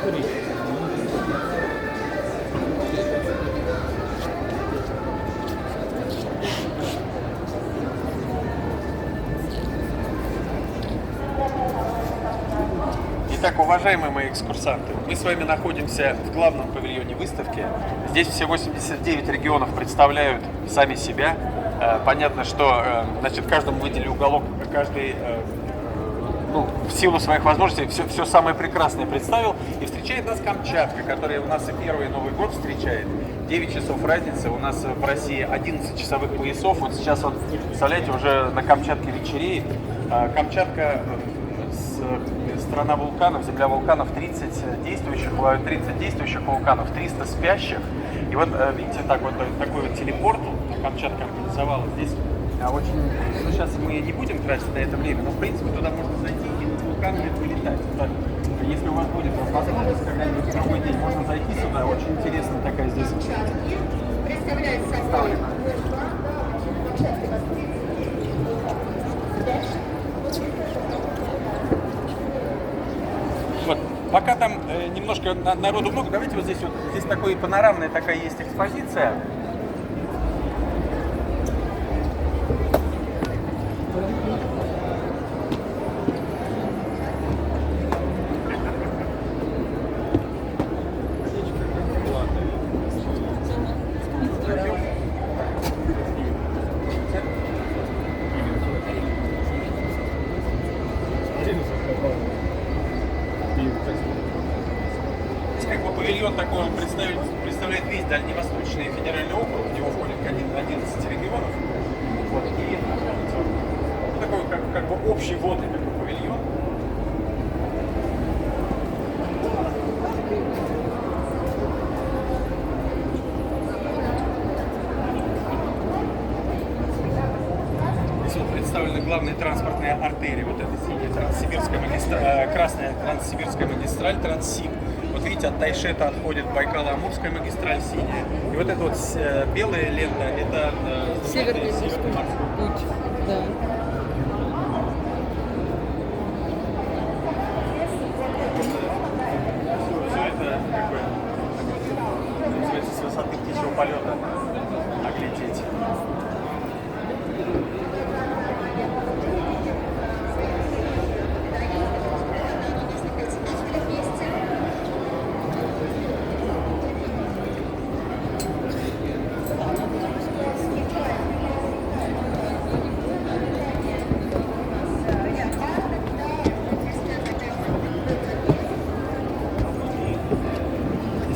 Итак, уважаемые мои экскурсанты, мы с вами находимся в главном павильоне выставки. Здесь все 89 регионов представляют сами себя. Понятно, что значит, каждому выделили уголок, каждый в силу своих возможностей все самое прекрасное представил. И встречает нас Камчатка, которая у нас и первый Новый год встречает. 9 часов разницы, у нас в России 11 часовых поясов. Вот сейчас, вот, представляете, уже на Камчатке вечереет. Камчатка страна вулканов, земля вулканов, 30 действующих вулканов, 300 спящих. И вот видите, такой вот телепорт Камчатка организовала. Здесь очень, сейчас мы не будем тратить на это время, но в принципе туда можно зайти и над вулканами полетать. Если у вас будет возможность когда-нибудь в другой день, можно зайти сюда. Очень интересная такая здесь представлена. Вот. Пока там немножко народу много, давайте вот здесь такой панорамная такая есть экспозиция. Павильон такой представляет весь Дальневосточный федеральный округ, в него входит 11 регионов. Вот, и такой как бы общий водный такой павильон. Здесь вот представлены главные транспортные артерии. Вот это синяя Транссибирская магистраль, красная Транссибирская магистраль, Транссиб. Вот видите, от Тайшета отходит Байкало-Амурская магистраль синяя. И вот эта вот белая лента, это Северный морской путь. Да. Все это как бы называется с высоты птичьего полета оглядеть.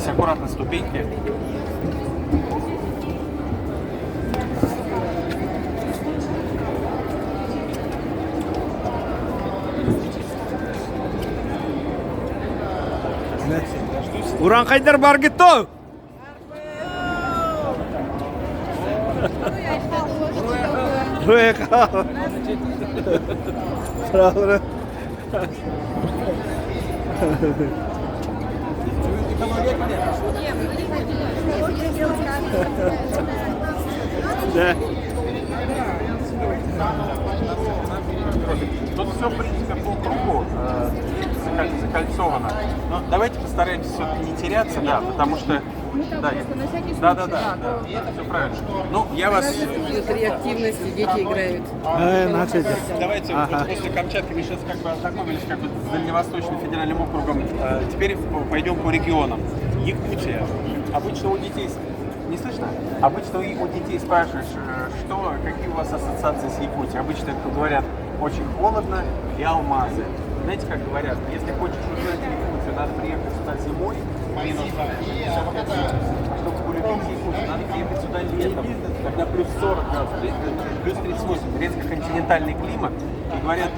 Аккуратно ступеньки. Уран Хайдар Баргито! Да. Тут все, в принципе, по кругу закольцовано. Но давайте постараемся все-таки не теряться, да, потому что... Да, все правильно. Ну, я вас... Реактивности, дети играют. Давайте, вот после Камчатки мы сейчас как бы ознакомились как бы с Дальневосточным федеральным округом. Теперь пойдем по регионам. Якутия. Обычно у детей... Не слышно? Обычно у детей спрашиваешь, какие у вас ассоциации с Якутией. Обычно говорят, очень холодно и алмазы. Знаете, как говорят, если хочешь узнать Якутию, надо приехать сюда зимой, минус 45, а чтобы полюбить Якутию, надо приехать сюда летом, когда плюс 40 градусов, плюс 38, резко континентальный климат. И говорят,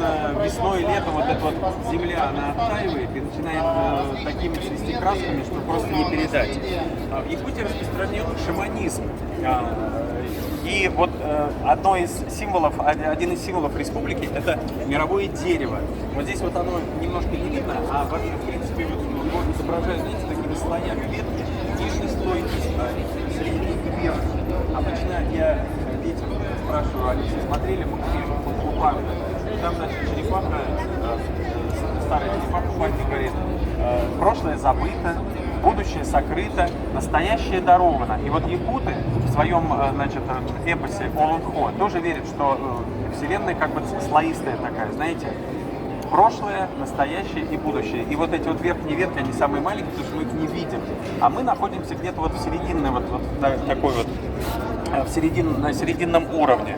весной и летом вот эта вот земля, она оттаивает и начинает такими цвести красками, что просто не передать. В Якутии распространен шаманизм. И вот один из символов республики – это мировое дерево. Вот здесь вот оно немножко не видно, а вообще, в принципе, вот его изображают, видите, такими слоями ветки, нижний слой, средний и верхний. Обычно я детям спрашиваю, они все смотрели, по клубам, там, значит, черепаха старайтесь покупать, говорит, прошлое забыто, будущее сокрыто, настоящее даровано. И вот якуты в своем, значит, эпосе Олунхо тоже верят, что Вселенная как бы слоистая такая, знаете, прошлое, настоящее и будущее. И вот эти вот верхние ветки, они самые маленькие, потому что мы их не видим. А мы находимся где-то вот в серединной, вот такой вот, на серединном уровне.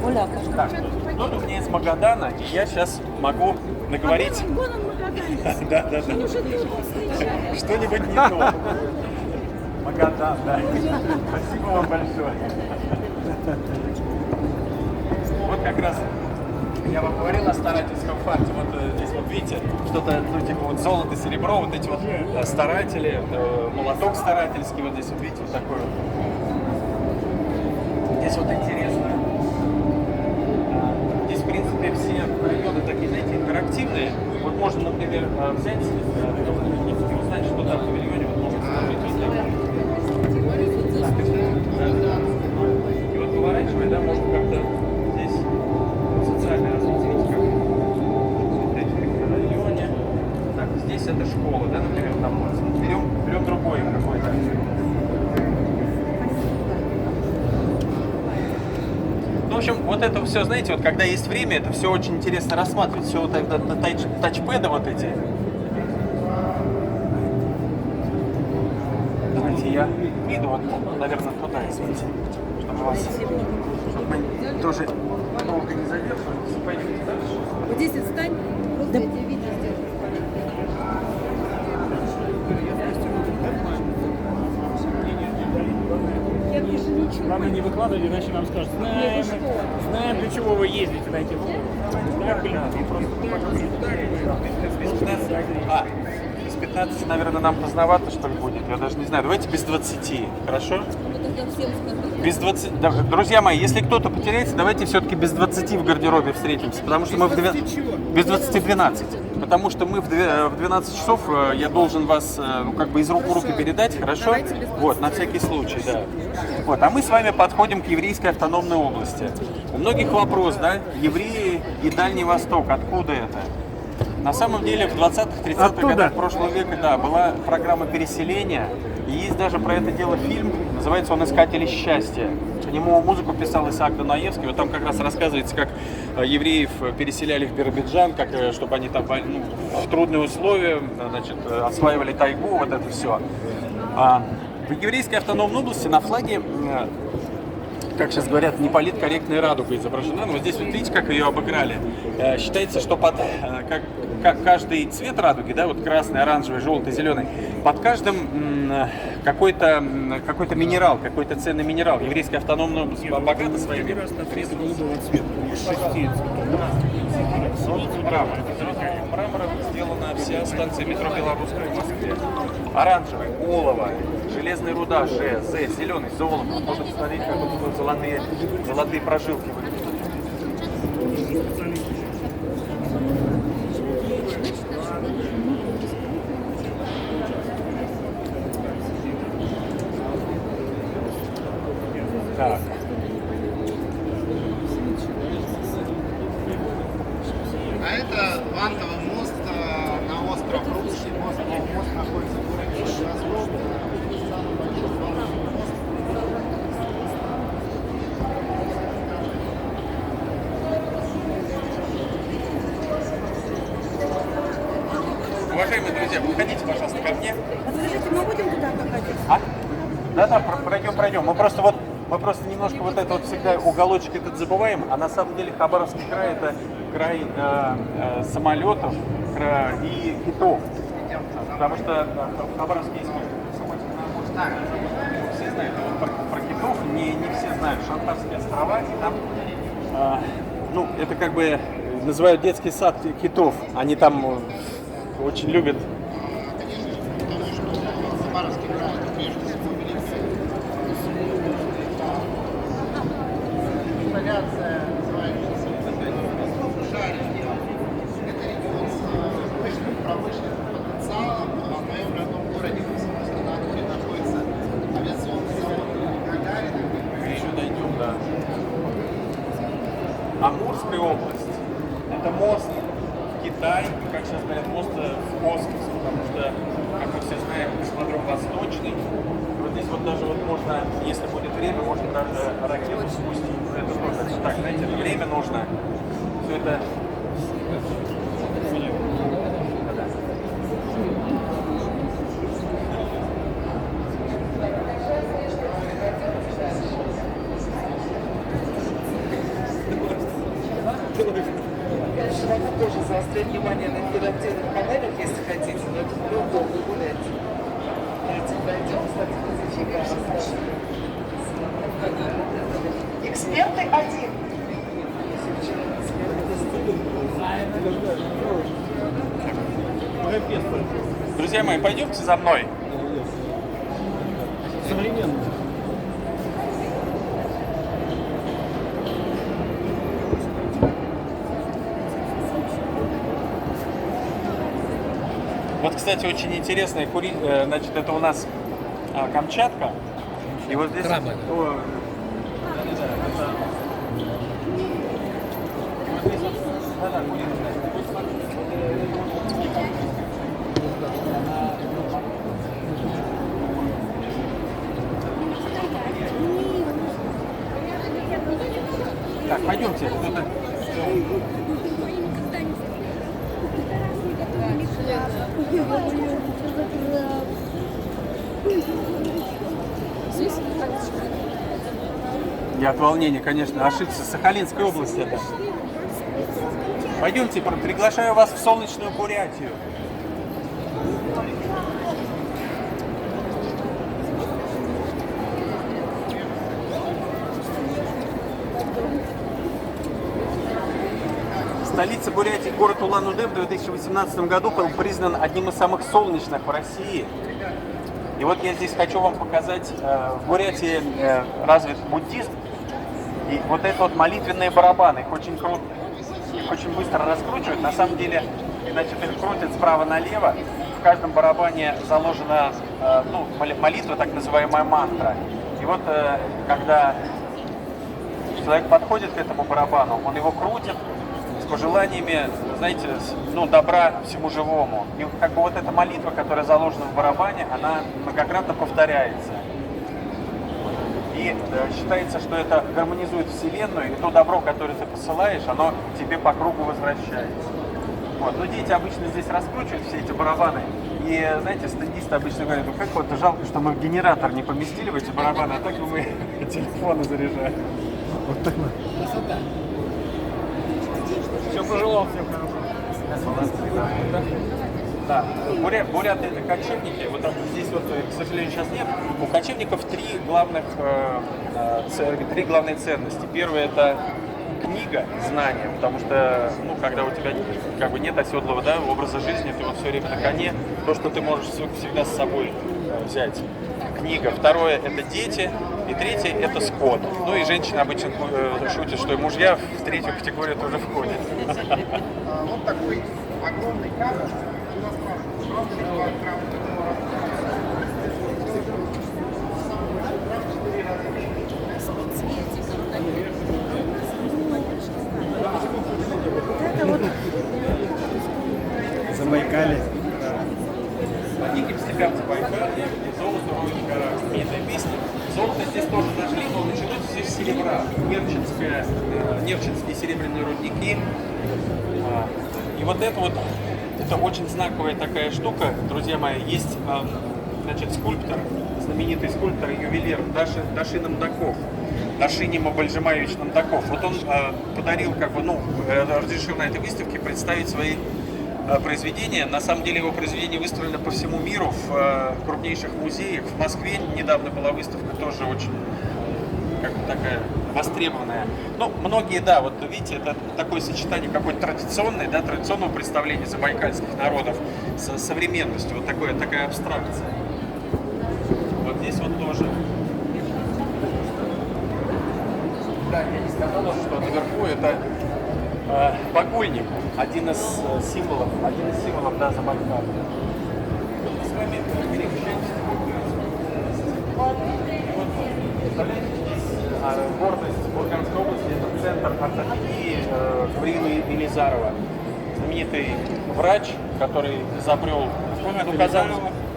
Оля, Так, кто-то мне из Магадана, и я сейчас могу наговорить... Да. Что-нибудь не то. Магадан, да. Спасибо вам большое. Вот как раз я вам говорил о старательском факте. Вот здесь вот видите, что-то, ну типа вот золото, серебро, вот эти вот старатели, молоток старательский, вот здесь вот видите, вот такой вот. Здесь вот интересно. Здесь, в принципе, все районы такие, знаете, интерактивные. Вот можно, например, взять и узнать, что там в павильоне, вот можно смотреть вот так. И вот поворачивая, да, можно как-то здесь социальное развитие, видите, как смотреть в районе. Так, здесь это школа, да, например, там берем другой какой-то. В общем, вот это все, знаете, вот когда есть время, это все очень интересно рассматривать. Все вот это тачпэды вот эти. Давайте я выйду вот, наверное, туда, извините, чтобы вас, чтобы мы тоже долго не задерживались. Пойдемте дальше. вот здесь отстань. Да. Я тебя видео сделаю. Я больше ничего. Главное не выкладывать, иначе нам скажут, знаем, для чего вы ездите на эти волны. Да, блин, просто Без 15, наверное, нам поздновато, что ли, будет. Я даже не знаю. Давайте без 20, хорошо? Без 20. Да, друзья мои, если кто-то потеряется, давайте все-таки без 20 в гардеробе встретимся. Потому что мы в без 20 12. Потому что мы в 12 часов я должен вас, ну, как бы из рук в руки передать, хорошо? Вот, на всякий случай, да. Вот, а мы с вами подходим к еврейской автономной области. У многих вопрос, да, евреи и Дальний Восток, откуда это? На самом деле в 20-30-х годах прошлого века, да, была программа переселения, и есть даже про это дело фильм, называется он «Искатели счастья». К нему музыку писал Исаак Дунаевский, вот там как раз рассказывается, как евреев переселяли в Биробиджан, как, чтобы они там в трудные условия, значит, осваивали тайгу, вот это все. В еврейской автономной области на флаге, как сейчас говорят, не политкорректная радуга изображена, но вот здесь вот видите, как ее обыграли. Считается, что под как каждый цвет радуги, да, вот красный, оранжевый, желтый, зеленый, под каждым какой-то минерал, какой-то ценный минерал. Еврейская автономная область богата своими. голубого цвета, из 6 цветов. Мрамором сделана вся станция метро Белорусская в Москве. Оранжевый, олово, железная руда, Ж, З, зеленый, золото. Можно посмотреть, как вот тут золотые прожилки выглядят. Так. А это вантовый мост на остров Русский. Мост находится в городе Ростов. Уважаемые друзья, подходите, пожалуйста, ко мне. Подождите, мы будем туда проходить? Да, пройдем. Мы просто немножко вот это вот всегда уголочек этот забываем, а на самом деле Хабаровский край это край самолетов и китов. Потому что в Хабаровске есть все знают, а вот про китов не все знают. Шантарские острова, и там, ну, это как бы называют детский сад китов. Они там очень любят. Хабаровский край, прежде всего, изоляция, называется Жарение. Это регион с мощным промышленным потенциалом. В моем родном городе, в Комсомольске, находится авиационный завод Гагарина. Мы еще дойдем, да. Амурская область. Это мост в Китай, как сейчас говорят, мост в космос, потому что, как мы все знаем, космодром Восточный. Вот здесь вот даже вот можно, если будет время, можно даже ракету спустить. Но это тоже так, знаете, время нужно. Все это... Желательно тоже заострять внимание на интерактивных панелях, если хотите, но это неудобно гулять. Давайте пройдем, кстати, Эксперты один. Друзья мои, пойдемте за мной. Современно. Вот, кстати, очень интересная значит, это у нас Камчатка. И вот здесь... Крабы. О, да-да-да, это... Вот здесь вот, да-да, куриная. Вот смотрите. Так, пойдемте. Кто-то... Я от волнения, конечно, ошибся. Сахалинской области это. Пойдемте, приглашаю вас в солнечную Бурятию. Столица Бурятии, город Улан-Удэ, в 2018 году был признан одним из самых солнечных в России. И вот я здесь хочу вам показать, в Бурятии развит буддизм. И вот это вот молитвенные барабаны, их очень круто, их очень быстро раскручивают. На самом деле, значит, их крутят справа налево. В каждом барабане заложена молитва, так называемая мантра. И вот когда человек подходит к этому барабану, он его крутит с пожеланиями, знаете, добра всему живому. И как бы вот эта молитва, которая заложена в барабане, она многократно повторяется. И считается, что это гармонизует Вселенную, и то добро, которое ты посылаешь, оно тебе по кругу возвращается. Вот. Но дети обычно здесь раскручивают все эти барабаны. И, знаете, стендисты обычно говорят, ну как вот жалко, что мы генератор не поместили в эти барабаны, а так бы мы телефоны заряжали. Вот так. Красота. Все пожелал всем хорошо. Да, буряты это кочевники, вот там, здесь вот, к сожалению, сейчас нет. У кочевников три главные ценности. Первое это книга, знания, потому что, когда у тебя как бы нет оседлого образа жизни, ты вот все время на коне, то, что ты можешь всегда с собой взять. Книга. Второе это дети. И третье это скот. Ну и женщины обычно шутят, что и мужья в третью категорию тоже входят. Вот такой огромный камень. Забайкалье. Египетский Забайкалье, золото в русских горах, знаменитая песня. Золото здесь тоже нашли, но началось здесь с серебра. Нерчинские серебряные рудники. И вот это очень знаковая такая штука, друзья мои. Есть, значит, скульптор, знаменитый скульптор и ювелир Даши Намдаков. Дашиним Абальжимаевич Намдаков. Вот он подарил, разрешил на этой выставке представить свои произведения. На самом деле его произведения выставлены по всему миру в крупнейших музеях. В Москве недавно была выставка, тоже очень такая востребованная. Многие, вот видите, это такое сочетание какой-то традиционного представления забайкальских народов с современностью, вот такая абстракция. Вот здесь вот тоже. Да, я не сказал, что наверху это багульник, один из символов, Забайкалья. Мы с вами перемещаемся. Вот, представляете, здесь гордость Курганской области – это центр ортопедии Гавриила Елизарова. Знаменитый врач, который изобрел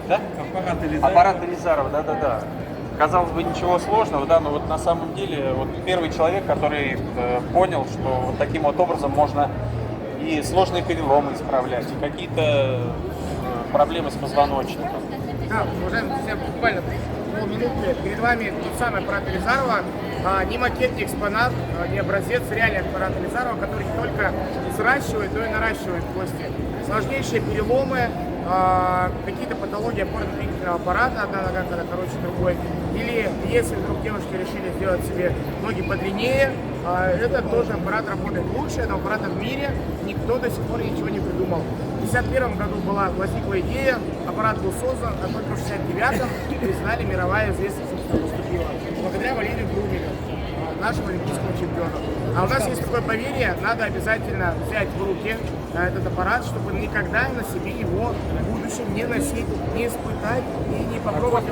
да? Аппарат Елизарова, да. Казалось бы, ничего сложного, да, но вот на самом деле вот первый человек, который понял, что вот таким вот образом можно и сложные переломы исправлять, и какие-то проблемы с позвоночником. Да, уважаемые друзья, буквально полминуты. Перед вами тот самый аппарат Елизарова, не макет, не экспонат, не образец, реальный аппарат Елизарова, который не только сращивает, но и наращивает кости. Сложнейшие переломы, какие-то патологии опорно-двигательного аппарата, одна нога, когда короче другой, или если вдруг девушки решили сделать себе ноги подлиннее, этот тоже аппарат работает лучше, этого аппарата в мире никто до сих пор ничего не придумал. В 1951 году возникла идея, аппарат был создан, а только в 1969 признали мировая известность поступила, благодаря Валерию Брумелю, нашему олимпийскому чемпиону. А у нас есть такое поверье, надо обязательно взять в руки этот аппарат, чтобы никогда на себе его в будущем не носить, не испытать и не попробовать.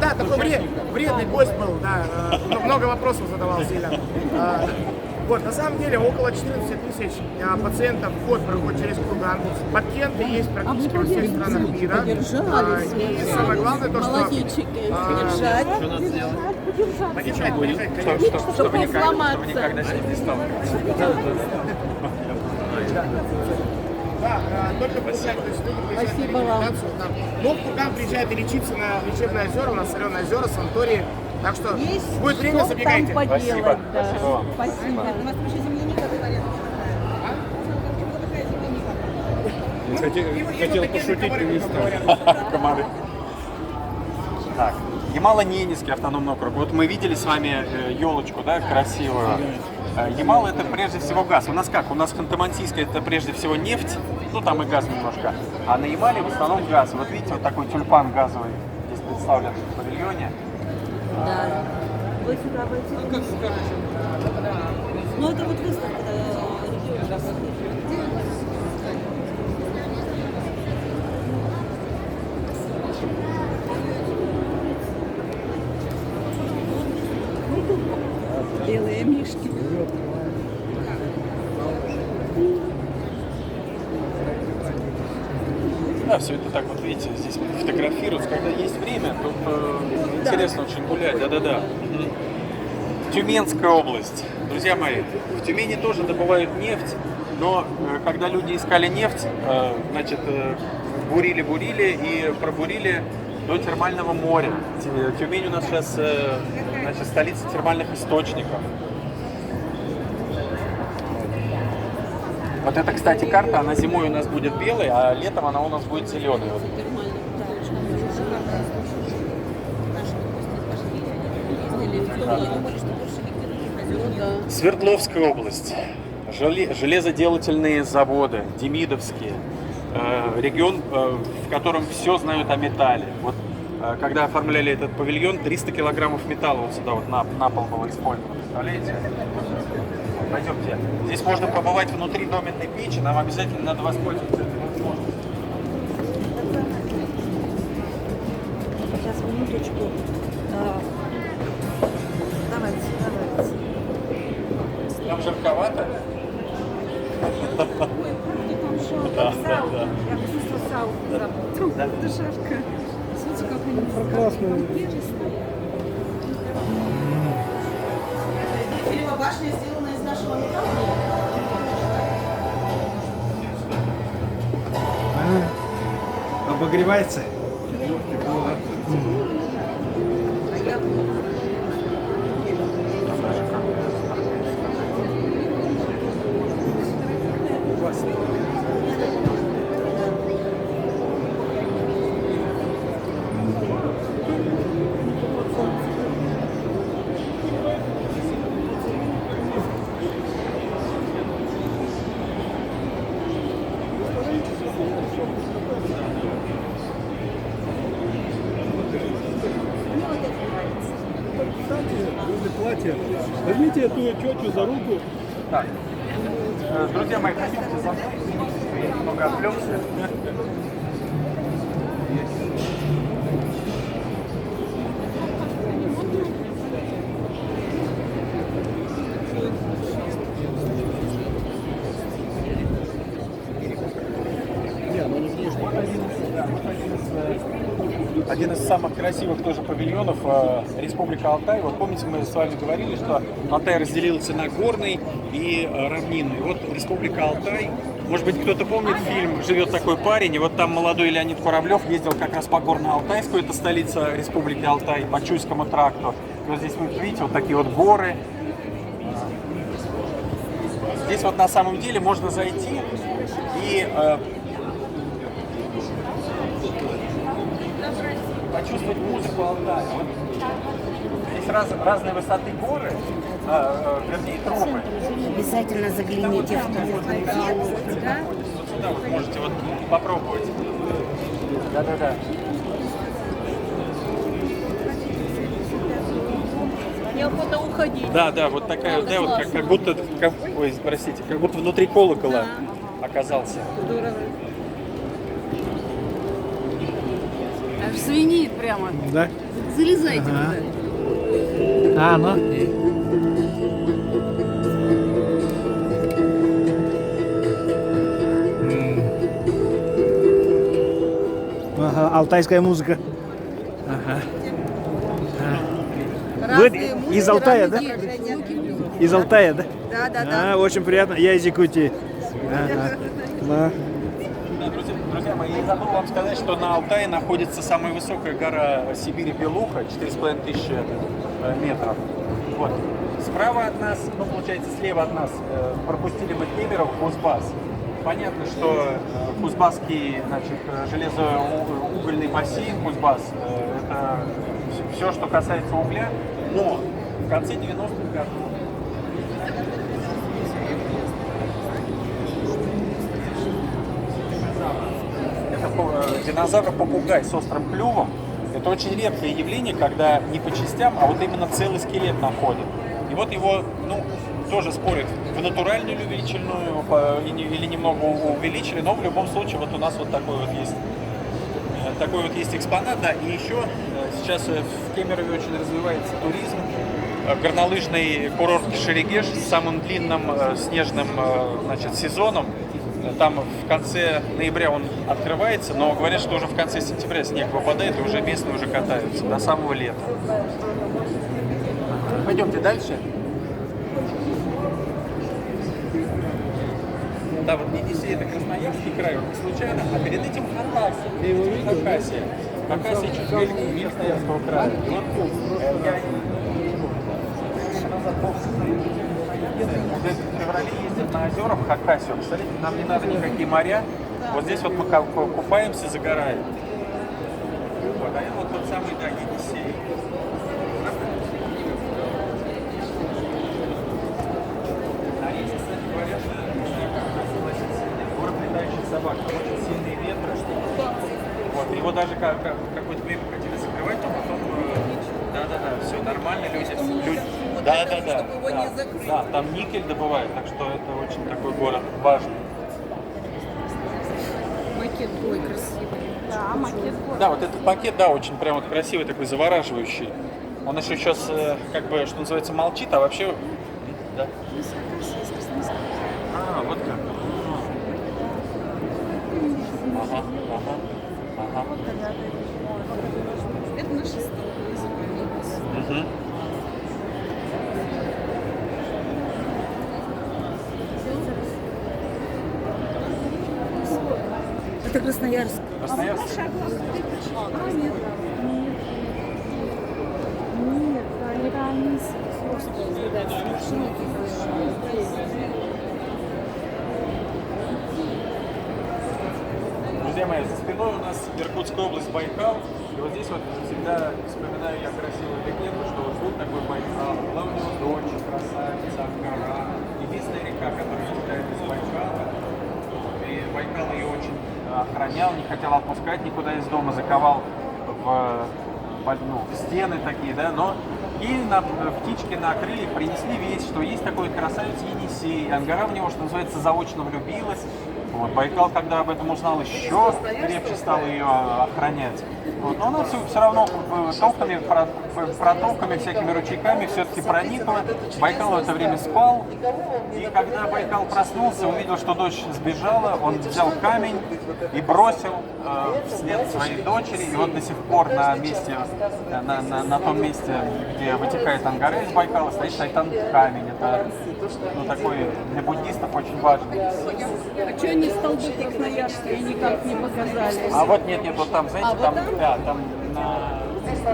Да, такой вредный гость был, да, много вопросов задавал сильно. Вот, на самом деле около 14 тысяч пациентов в год проходят через Курган. Пациенты есть практически во всех странах мира. И самое главное то, что... Подержать. Чтобы никогда с ним не сталкиваться. Да, только получать, то есть люди приезжают на реабилитацию. Но в Курган приезжает и лечиться на лечебные озера, у нас соленые озера, санатории. Так что будет время, забегайте. Спасибо. Спасибо вам. Спасибо. У нас еще земляника говорят. Хотел пошутить, но не стал. Комары. Так, Ямало-Ненецкий автономный округ. Вот мы видели с вами елочку, да, красивую. Ямал — это прежде всего газ. У нас как? У нас Ханты-Мансийская — это прежде всего нефть, ну там и газ немножко. А на Ямале в основном газ. Вот видите, вот такой тюльпан газовый здесь представлен в павильоне. Да. Вы сюда обратились? Ну это вот выставка региона. Белые мишки. Да, все это так вот, видите, здесь фотографируют. Когда есть время, тут интересно очень гулять. Да. Тюменская область. Друзья мои, в Тюмени тоже добывают нефть, но когда люди искали нефть, значит, бурили и пробурили до термального моря. Тюмень у нас сейчас, значит, столица термальных источников. Вот это, кстати, карта, она зимой у нас будет белой, а летом она у нас будет зеленой. Свердловская область. Железоделательные заводы, Демидовские. Регион, в котором все знают о металле. Вот когда оформляли этот павильон, 300 килограммов металла вот сюда вот на пол было использовано. Представляете? Пойдемте. Здесь можно побывать внутри доменной печи, нам обязательно надо воспользоваться этой возможностью. Сейчас, минуточку. Давайте. Там жарковато? Да. Я просто сауну забыла. Да. Душевка. Смотрите, как они Классно. Эйфелева башня сделана из нашего металла. Обогревается. Возле платья. Возьмите эту тетю за руку. Так. Друзья мои, хотите за мной? Я немного отвлекся. Один из самых красивых тоже павильонов Республика Алтай. Вот помните, мы с вами говорили, что Алтай разделился на горный и равнинный. Вот Республика Алтай. Может быть, кто-то помнит фильм «Живет такой парень», и вот там молодой Леонид Куравлев ездил как раз по Горно-Алтайску, это столица Республики Алтай, по Чуйскому тракту. И вот здесь вы видите вот такие вот горы. Здесь вот на самом деле можно зайти и почувствовать музыку Алтая. Вот здесь разной высоты горы, вернее тропы. Обязательно загляните в Да? Вот сюда вот можете вот попробовать. Да-да-да. Неохота уходить. Да, вот такая, да, вот как будто, ой, простите, как будто внутри колокола оказался. Здорово. Аж звенит прямо. Да? Залезайте туда. А, ну. Ага, алтайская музыка. Ага. Вы из Алтая, да? Из Алтая, да? Да. А, очень приятно. Я из Якутии. Ага. Да. Да, друзья мои, я забыл вам сказать, что на Алтае находится самая высокая гора Сибири Белуха, 4500 метров. Вот. Справа от нас, ну получается слева от нас, пропустили мы Кемерово, Кузбасс. Понятно, что Кузбасский, значит, железоугольный бассейн Кузбасс, это все, что касается угля, но в конце 90-х годов динозавр-попугай с острым клювом. Это очень редкое явление, когда не по частям, а вот именно целый скелет находят. И вот его, ну, тоже спорят, в натуральную или величинную, или немного увеличили, но в любом случае вот у нас вот такой вот есть экспонат, да, и еще сейчас в Кемерове очень развивается туризм, горнолыжный курорт Кишерегеш с самым длинным снежным, значит, сезоном. Там в конце ноября он открывается, но говорят, что уже в конце сентября снег выпадает, и уже местные уже катаются до самого лета. Пойдемте дальше. Да, вот Енисей — это Красноярский край, вот не случайно, а перед этим Хакасия. Хакасия чуть великий Красноярского края. И вот я в феврале ездят на озера в Хакасию. Представляете, нам не надо никакие моря. Вот здесь вот мы купаемся, загораем. Вот, а это вот тот самый, да, Енисей. На речке, кстати говоря, город летающих собак. Очень сильные ветры. Вот, его даже какое-то время хотели закрывать, но потом... Да, все нормально, люди. Да, там никель добывают, так что это очень такой город важный. Макет, ой, красивый. Да, макет. Да, вот этот макет, да, очень прям вот красивый, такой завораживающий. Он еще сейчас, как бы, что называется, молчит, а вообще... Да. А, вот как. Ага. Это наша история. Угу. Это Красноярск. Красноярск? Нет, Друзья мои, за спиной у нас Иркутская область, Байкал. И вот здесь вот всегда вспоминаю я красивую легенду, что вот был такой Байкал, была у него дочь, красавица, гора, единственная река, которая вытекает из Байкала. И Байкал ее очень охранял, не хотел отпускать никуда из дома, заковал в стены такие, да, но и птички на крыльях принесли весть, что есть такой красавец Енисей. Ангара в него, что называется, заочно влюбилась. Вот. Байкал, когда об этом узнал, еще крепче стал ее охранять. Вот. Но она все равно толками, протоками, всякими ручейками все-таки проникла. Байкал в это время спал. И когда Байкал проснулся, увидел, что дочь сбежала, он взял камень и бросил вслед своей дочери. И вот до сих пор на месте, на том месте, где вытекает Ангаре из Байкала, стоит Шайтан камень. Это такой для буддистов очень важный. А что они столбы красноярские никак не показали? А вот нет, вот там, знаете, А, вот там, там? да, там на...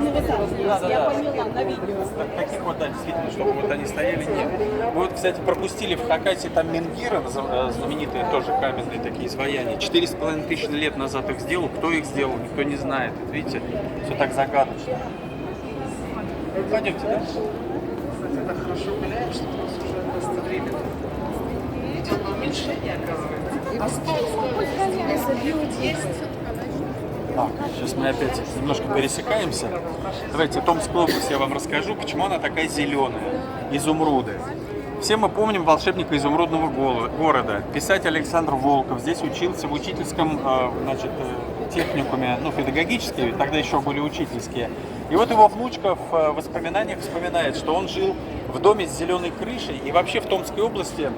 Ну вот так есть, я поняла, на видео. Таких вот, да, действительно, чтобы вот они стояли, нет. Мы вот, кстати, пропустили в Хакасии там Менгиры, знаменитые тоже каменные такие изваяния. 4500 лет назад их сделал. Кто их сделал, никто не знает. Вот видите, все так загадочно. Пойдемте дальше. Это хорошо гуляем, что у нас уже просто время идет на уменьшение, оказывается. А стол есть? Так, сейчас мы опять немножко пересекаемся. Давайте Томскую область я вам расскажу, почему она такая зеленая. Изумруды. Все мы помним волшебника изумрудного города. Писатель Александр Волков здесь учился в учительском, техникуме, педагогические, тогда еще были учительские. И вот его внучка в воспоминаниях вспоминает, что он жил в доме с зеленой крышей. И вообще в Томской области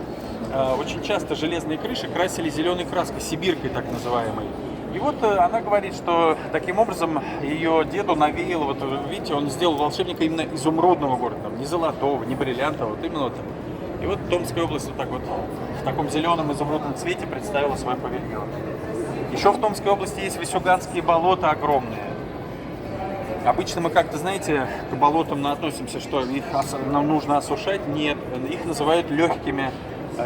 очень часто железные крыши красили зеленой краской, сибиркой так называемой. И вот она говорит, что таким образом ее деду навеяло, вот видите, он сделал волшебника именно изумрудного города, не золотого, не бриллиантового, вот именно вот. И вот Томская область вот так вот в таком зеленом изумрудном цвете представила свой павильон. Еще в Томской области есть Васюганские болота огромные. Обычно мы как-то, знаете, к болотам относимся, что их нам нужно осушать. Нет, их называют легкими.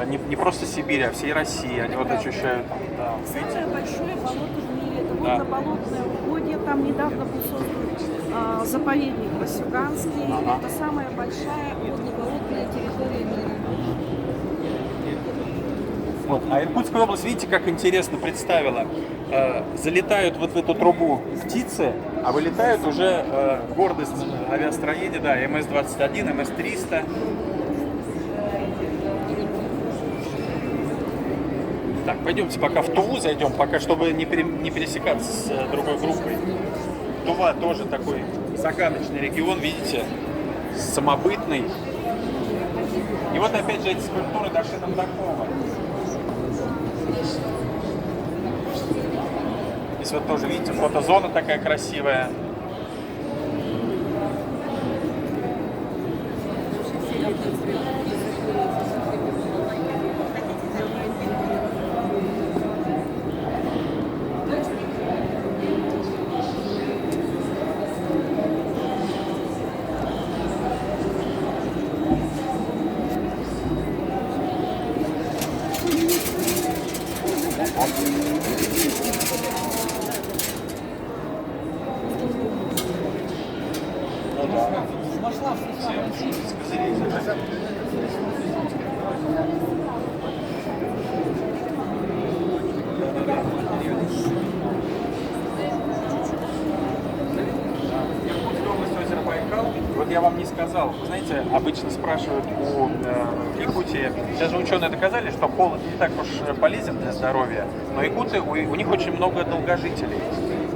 Не просто Сибири, а всей России. Они вот ощущают. Да, Самое большое болото в мире. Это водно-болотное угодье. Там недавно был создан заповедник Васюганский. Это самая большая водно-болотная территория мира. Вот. А Иркутская область, видите, как интересно представила. Залетают вот в эту трубу птицы, а вылетают уже гордость авиастроения, да, МС-21, МС-300. Так, пойдемте пока в Туву зайдем, пока, чтобы не пересекаться с другой группой. Тува тоже такой загадочный регион, видите, самобытный. И вот опять же эти скульптуры Даши Тамдакова. Здесь вот тоже, видите, фотозона такая красивая. Вот я вам не сказал, вы знаете, обычно спрашивают у Якутии, сейчас же ученые доказали, что холод не так уж полезен для здоровья, но якуты, у них очень много долгожителей.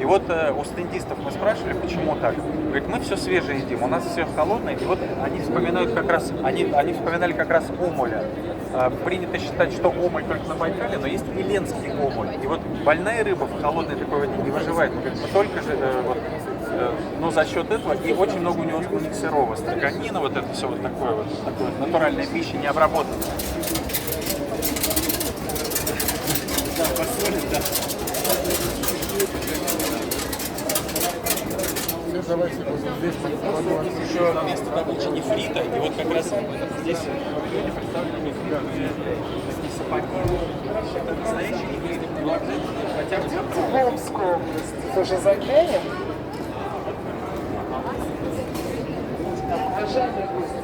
И вот у стендистов мы спрашивали, почему так. Говорит, мы все свежее едим, у нас все холодное. И вот они вспоминают как раз, они вспоминали как раз омуля. Принято считать, что омуль только на Байкале, но есть и ленский омуль. И вот больная рыба в холодной такой воде не выживает. Он говорит, мы только же но за счет этого и очень много у него сырого, строганина, вот это все вот такое натуральная пища, не обработанная. Да, посолить, да. Еще место добычи нефрита, и вот как раз здесь люди представлены такие сапоги. Это настоящий нефрит, но обязательно хотя бы Омскую область тоже заглянем. Уважаемые гости.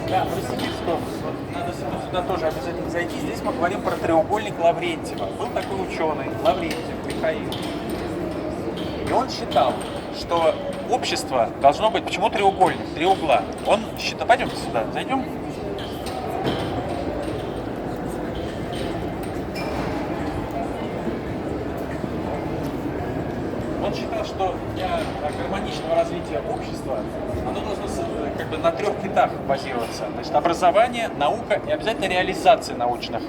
Да, Новосибирская область. Вот, надо сюда тоже обязательно зайти. Здесь мы говорим про треугольник Лаврентьева. Был такой ученый, Лаврентьев Михаил. И он считал, что общество должно быть, почему треугольник, три угла. Он считал, пойдемте сюда, зайдем. Он считал, что для гармоничного развития общества оно должно как бы на трех китах базироваться. Значит, образование, наука и обязательно реализация научных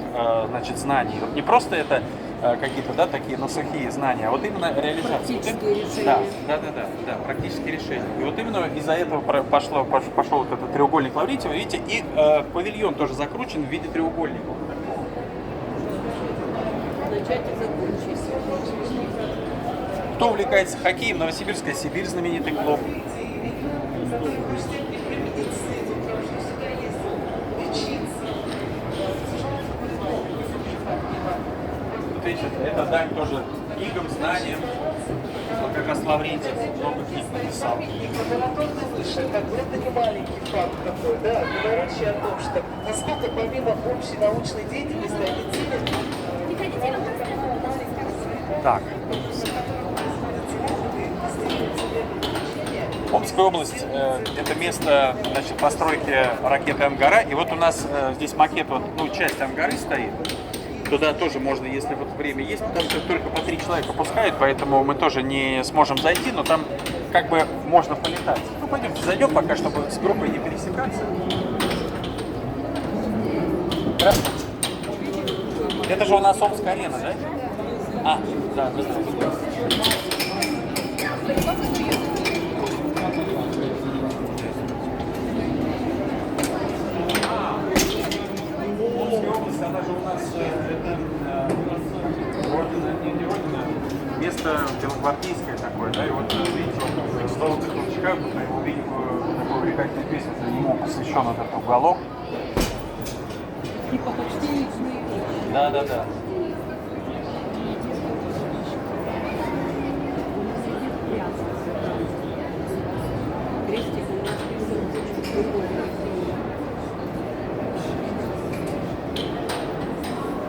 значит, знаний. Вот не просто это какие-то да, такие, но сухие знания, а вот именно реализация. Практические решения. Да, практические решения. И вот именно из-за этого пошел вот этот треугольник Лаврентьева, видите, и павильон тоже закручен в виде треугольника. Начать и закончить. Кто увлекается хоккеем? Новосибирская Сибирь, знаменитый клуб. Вот видите, это дань тоже книгам, знаниям. Вот как раз Лаврентьев много книг написал. Как бы это не маленький факт такой, да, говорящий о том, что насколько помимо общей научной деятельности они ценят. Так. Омская область это место значит, постройки ракеты Ангара. И вот у нас здесь макет, вот, ну, часть Ангары стоит. Туда тоже можно, если вот время есть, потому что только по 3 человека пускают, поэтому мы тоже не сможем зайти, но там как бы можно полетать. Ну, пойдемте зайдем пока, чтобы с группой не пересекаться. Здравствуйте. Это же у нас Омская арена, да? А, да. Омская область, она же у нас родина, не родина, место белогвардейское такое, да, и вот видите, вот золотых ручках, мы увидим такую увлекательную песню, ему посвящен этот уголок. Типа почти личные вещи. Да. Крестиком написан.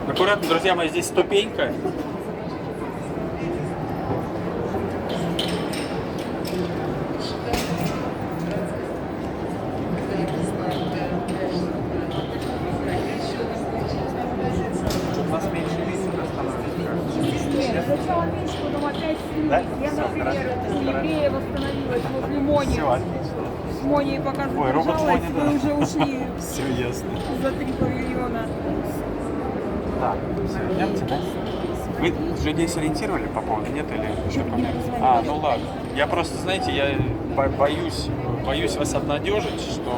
Аккуратно, друзья мои, здесь ступенька. У нас меньше места становится. Сначала меньше, потом опять Да? Я, Всё, например, хорошо. у еврея восстановилась возле Мони. Все, отлично. С Моней пока Ой, робот задержалась, Мони, да. вы уже ушли Все ясно. за 3 павильона. Так, все, идемте, да? Вы людей сориентировали по поводу, нет, или что-то? А, ну ладно. Я просто, знаете, я боюсь вас обнадежить, что...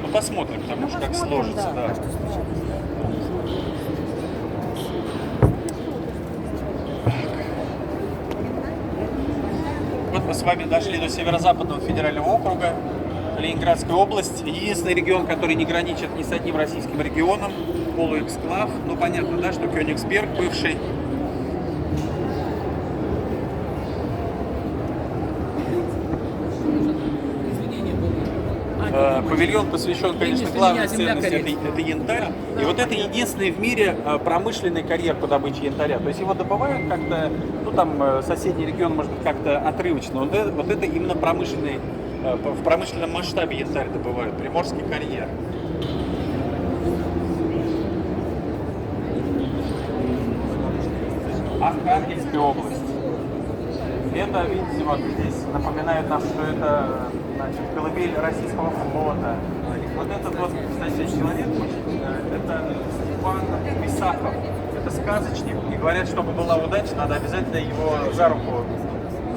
Ну, посмотрим, потому что как сложится, да. Вот мы с вами дошли до Северо-Западного федерального округа, Ленинградская область. Единственный регион, который не граничит ни с одним российским регионом, полуэксклав. Ну, понятно, да, что Кёнигсберг бывший. Павильон посвящен, конечно, главной ценности, это янтарь. И вот это единственный в мире промышленный карьер по добыче янтаря. То есть его добывают как-то, ну там соседний регион может быть как-то отрывочно. Вот это именно промышленный, в промышленном масштабе янтарь добывают, приморский карьер. Архангельская область. Это, видите, вот здесь напоминает нам, что это, значит, колыбель российского флота. Вот этот вот, кстати, человек, это Степан Писахов. Это сказочник. И говорят, чтобы была удача, надо обязательно его за руку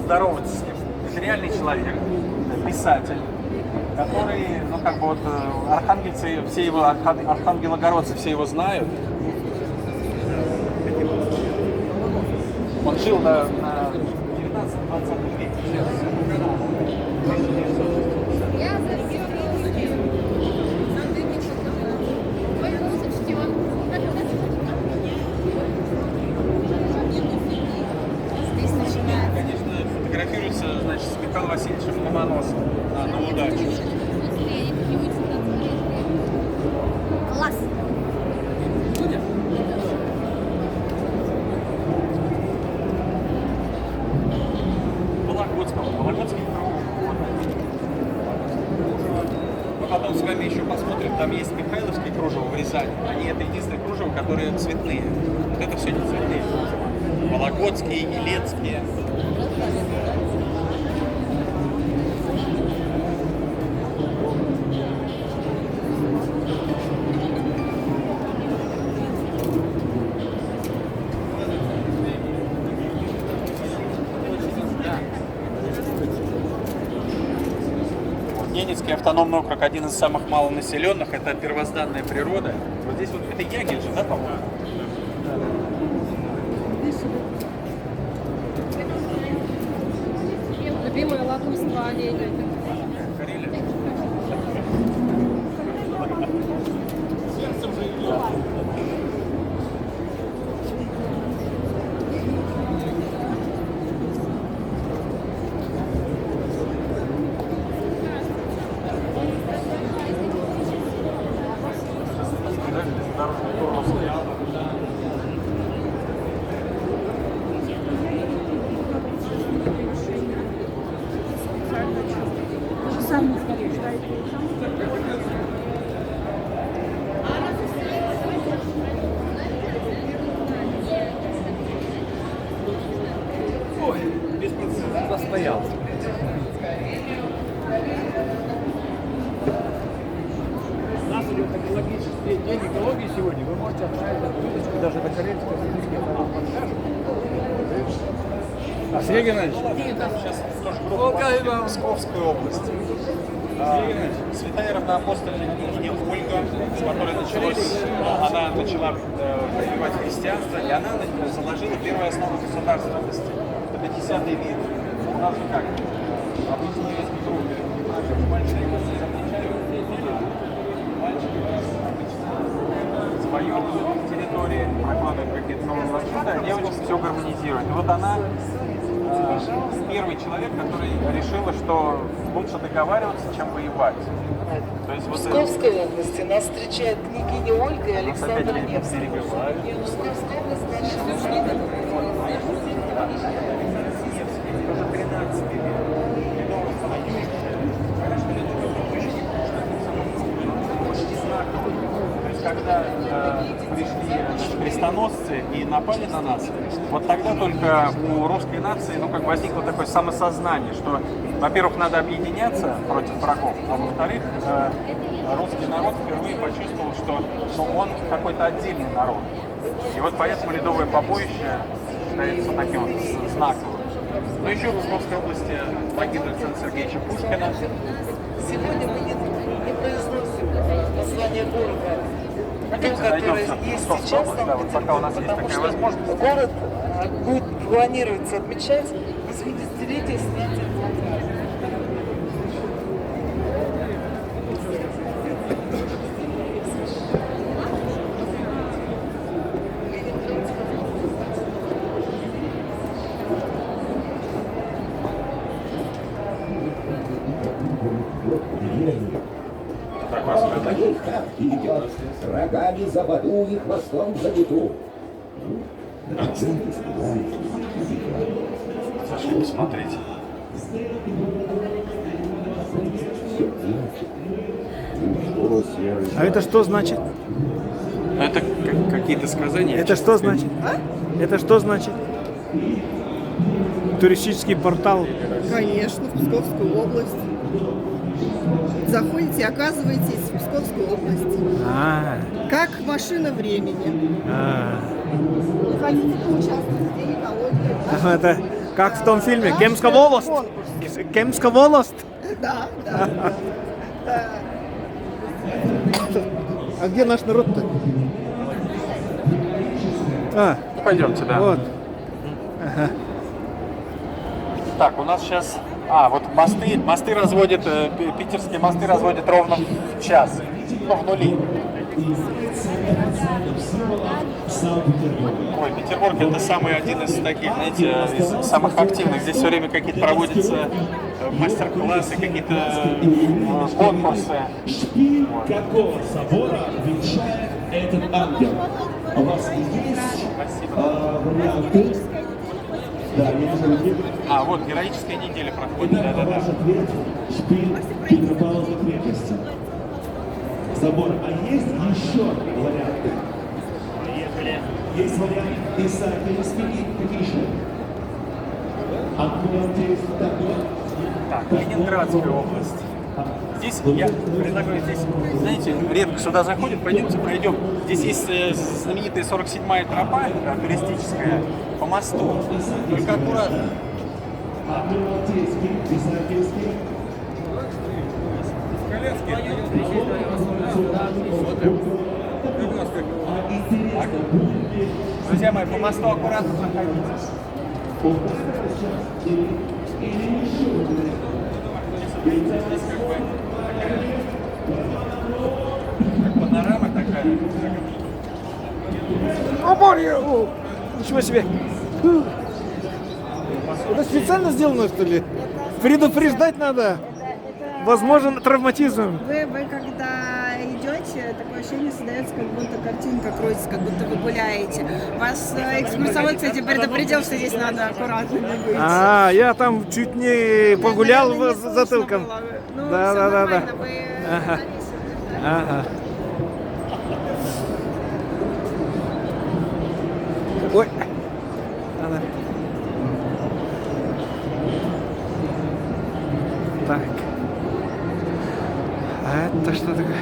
здороваться с ним. Это реальный человек, писатель, который, ну как бы вот, архангельцы, все его, архангелогородцы все его знают. Он жил на 19-20 веке. Конечно, фотографируется, значит, с Михаилом Васильевичем Ломоносовым на удачу. Класс! Вологодского. Вологодский кружево. Мы потом с вами еще посмотрим, там есть Михайловские кружева в Рязани. Они это единственные кружева, которые цветные. Вот это все не цветные кружева. Вологодские, Елецкие. Ненецкий автономный округ один из самых малонаселенных, это первозданная природа. Вот здесь вот это Ягель же, да, по-моему? Любимое лакомство оленя. Карелия. Стоял. У нас идет экологический день экологии сегодня. Вы можете отправить открыточку даже на карельское подскажем. А Сергей Геннадьевич? Сейчас тоже группа Псковской области. Святая равноапостольная княгиня Ольга, с которой она начала прививать христианство, и она заложила первую основу государственности. Это 10-й век. У нас же как? Обычно еврейский круг, мальчики свою территорию, прокладывает какие-то новые маршруты, а девочки все гармонизируют. И вот она первый человек, который решила, что лучше договариваться, чем воевать. То есть В Псковской области нас встречает княгиня Ольга и Александр Невский. Псковская область наша. Уже 13 век. То есть, когда пришли крестоносцы и напали на нас, вот тогда только у русской нации, возникло такое самосознание, что, во-первых, надо объединяться против врагов, а во-вторых, русский народ впервые почувствовал, что он какой-то отдельный народ. И вот поэтому Ледовое побоище считается таким вот знаковым. Но еще в Псковской области погиб Александра Сергеевича Пушкина. Сегодня мы не произносим название города, который есть сейчас, пока у нас есть такая возможность. Город будет планируется отмечать 80-летие снятия флагов. Рогами забоду и хвостом замету. Зашли посмотреть. А это что значит? Это какие-то сказания. Это что значит? Это что значит? Туристический портал. Конечно, в Псковскую область. Заходите, оказываетесь в Псковской области. Как машина времени. Хотите поучаствовать в День экологии? Это как в том фильме «Кемска волость». «Кемска волость». Да. А где наш народ-то? Пойдемте, да. Вот. Ага. Так, у нас сейчас... вот мосты разводят, питерские мосты разводят ровно в час, в нули. Ой, Петербург это самый один из таких, знаете, из самых активных. Здесь все время какие-то проводятся мастер-классы, какие-то конкурсы. Какого собора венчает этот ангел? У вас есть варианты? Да, я же А, вот, героическая неделя проходит, Итак, да-да-да. ваш ответ – шпиль Петропавловской крепости. Собор. А есть еще варианты? Есть вариант Исаакиевский и какие еще? Так, Ленинградская область. Здесь, я предлагаю, здесь, знаете, редко сюда заходят, пойдемте пройдем. Здесь есть знаменитая 47-я тропа туристическая по мосту. Только аккуратно. Адмиралтейский, Исаакиевский. Друзья мои, по мосту аккуратно проходите. Здесь как бы как панорама такая. О, море! О, ничего себе! Это специально сделано, что ли? Предупреждать надо. Возможен травматизм. Вы когда идете, такое ощущение создается, как будто картинка крутится, как будто вы гуляете. Вас экскурсовод, кстати, предупредил, что здесь надо аккуратными быть. А, я там чуть не погулял затылком. Ну, Да, всё да, да, да. нормально, вы Ага. зависите. Ага. Ой. Надо. Так. А это что такое?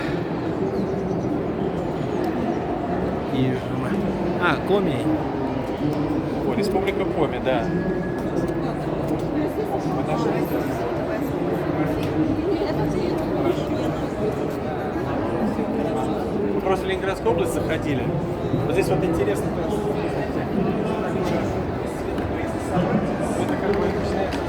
А, Коми. О, Республика Коми, да. Подошли. Мы просто в Ленинградскую область заходили. Вот здесь вот интересно. Это как бы начинается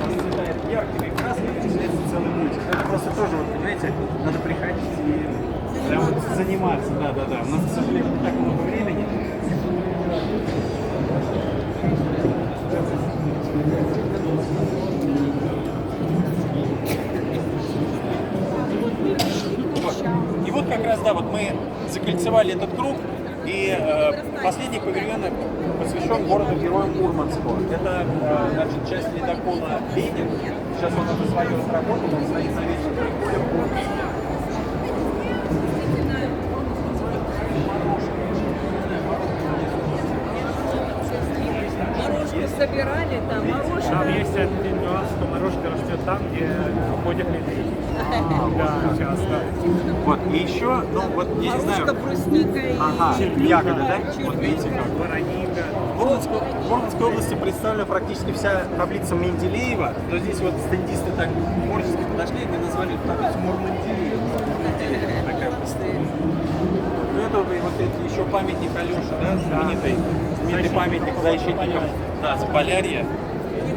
расцветает яркими красками, начинается целый путь. Это просто тоже, вот, понимаете, надо приходить и прям вот заниматься. Да. У нас, к сожалению, не так много времени. И вот как раз, да, вот мы закольцевали этот круг, и последний павильон посвящен городу-герою Мурманску. Это, значит, часть ледокола «Ленин». Сейчас он уже свое разработал, он стоит на вечном приколе в Мурманске. Морожку собирали, там морожка. Там есть один нюанс, что морожка растет там, где ходят медведи. Да, часто. Вот, и еще, ну вот, я не знаю... Морожка, брусника и... Ага, ягоды, да? Вот видите как. Вороника. В Мурманской области представлена практически вся таблица Менделеева, но здесь вот стендисты так творчески подошли и назвали эту таблицу Мурмантелеева. Такая постоянная. Ну это вот эти еще памятник Алёше, да, знаменитый памятник защитникам, да, Заполярья. Их